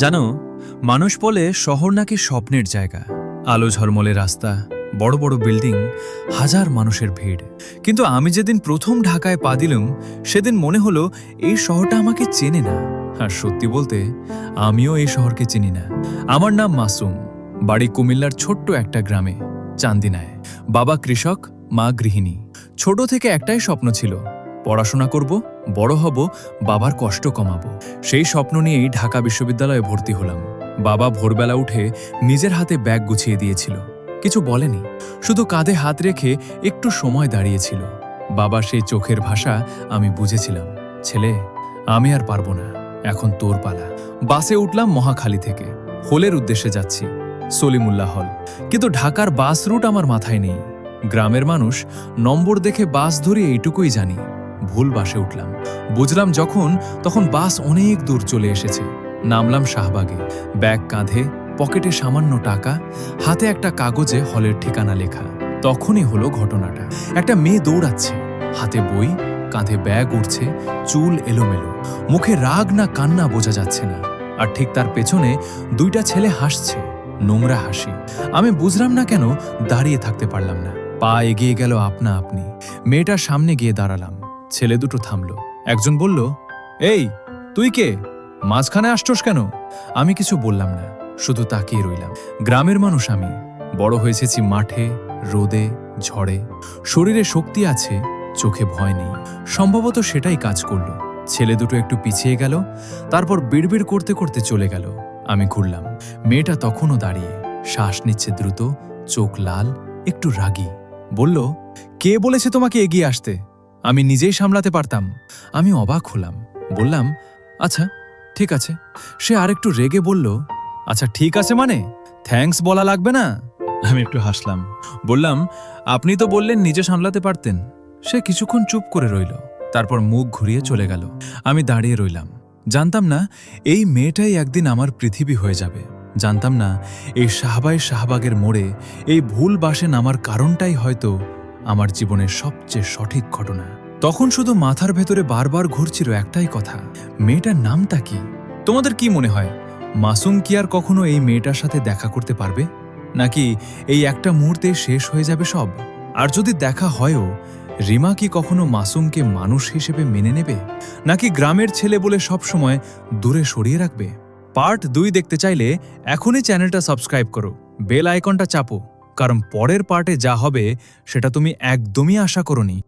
জানো, মানুষ বলে শহর নাকি স্বপ্নের জায়গা। আলো ঝলমলে রাস্তা, বড় বড় বিল্ডিং, হাজার মানুষের ভিড়। কিন্তু আমি যেদিন প্রথম ঢাকায় পা দিলাম, সেদিন মনে হলো এই শহরটা আমাকে চেনে না। আর সত্যি বলতে, আমিও এই শহরকে চিনি না। আমার নাম মাসুম, বাড়ি কুমিল্লার ছোট্ট একটা গ্রামে, চান্দিনায়। বাবা কৃষক, মা গৃহিণী। ছোট থেকে একটাই স্বপ্ন ছিল, পড়াশোনা করব, বড় হব, বাবার কষ্ট কমাবো। সেই স্বপ্ন নিয়েই ঢাকা বিশ্ববিদ্যালয়ে ভর্তি হলাম। বাবা ভোরবেলা উঠে নিজের হাতে ব্যাগ গুছিয়ে দিয়েছিল, কিছু বলেনি, শুধু কাঁধে হাত রেখে একটু সময় দাঁড়িয়েছিল। বাবার সেই চোখের ভাষা আমি বুঝেছিলাম, ছেলে, আমি আর পারবো না, এখন তোর পালা। বাসে উঠলাম মহাখালী থেকে, হলের উদ্দেশ্যে যাচ্ছি, সলিমুল্লাহ হল। কিন্তু ঢাকার বাস রুট আমার মাথায় নেই। গ্রামের মানুষ নম্বর দেখে বাস ধরে এইটুকুই জানি। ভুল বাসে উঠলাম, বুঝলাম যখন, তখন বাস অনেক দূর চলে এসেছে। নামলাম শাহবাগে, ব্যাগ কাঁধে, পকেটে সামান্য টাকা, হাতে একটা কাগজে হলের ঠিকানা লেখা। তখনই হলো ঘটনাটা। একটা মেয়ে দৌড়াচ্ছে, হাতে বই, কাঁধে ব্যাগ উঠছে, চুল এলোমেলো, মুখে রাগ না কান্না বোঝা যাচ্ছে না। আর ঠিক তার পেছনে দুইটা ছেলে হাসছে, নোংরা হাসি। আমি বুঝলাম না কেন দাঁড়িয়ে থাকতে পারলাম না, পা এগিয়ে গেল আপনা আপনি। মেয়েটার সামনে গিয়ে দাঁড়ালাম, ছেলে দুটো থামল। একজন বলল, এই তুই কে, মাঝখানে আসছস কেন? আমি কিছু বললাম না, শুধু তাকিয়ে রইলাম। গ্রামের মানুষ আমি, বড় হয়েছি মাঠে, রোদে, ঝড়ে। শরীরে শক্তি আছে, চোখে ভয় নেই। সম্ভবত সেটাই কাজ করল। ছেলে দুটো একটু পিছিয়ে গেল, তারপর বিড়বিড় করতে করতে চলে গেল। আমি ঘুরলাম, মেয়েটা তখনও দাঁড়িয়ে, শ্বাস নিচ্ছে দ্রুত, চোখ লাল, একটু রাগী। বলল, কে বলেছে তোমাকে এগিয়ে আসতে? আমি নিজেই সামলাতে পারতাম। আমি অবাক হলাম, বললাম, আচ্ছা ঠিক আছে। সে আরেকটু রেগে বলল, আচ্ছা ঠিক আছে মানে থ্যাঙ্কস বলা লাগবে না? আমি একটু হাসলাম, বললাম, আপনি তো বললেন নিজে সামলাতে পারতেন। সে কিছুক্ষণ চুপ করে রইল, তারপর মুখ ঘুরিয়ে চলে গেল। আমি দাঁড়িয়ে রইলাম, জানতাম না এই মেয়েটাই একদিন আমার পৃথিবী হয়ে যাবে। জানতাম না এই শাহবাগের মোড়ে এই ভুল বাসে নামার কারণটাই হয়তো আমার জীবনের সবচেয়ে সঠিক ঘটনা। তখন শুধু মাথার ভেতরে বারবার ঘুরছিল একটাই কথা, মেয়েটার নামটা কি? তোমাদের কি মনে হয়, মাসুম কি আর কখনো এই মেয়েটার সাথে দেখা করতে পারবে? নাকি এই একটা মুহূর্তে শেষ হয়ে যাবে সব? আর যদি দেখা হয়ও, রিমা কি কখনো মাসুমকে মানুষ হিসেবে মেনে নেবে? নাকি গ্রামের ছেলে বলে সব সময় দূরে সরিয়ে রাখবে? পার্ট 2 দেখতে চাইলে এখনই চ্যানেলটা সাবস্ক্রাইব করো, বেল আইকনটা চাপো, কারণ পরের পার্টে যা হবে সেটা তুমি একদমই আশা করোনি।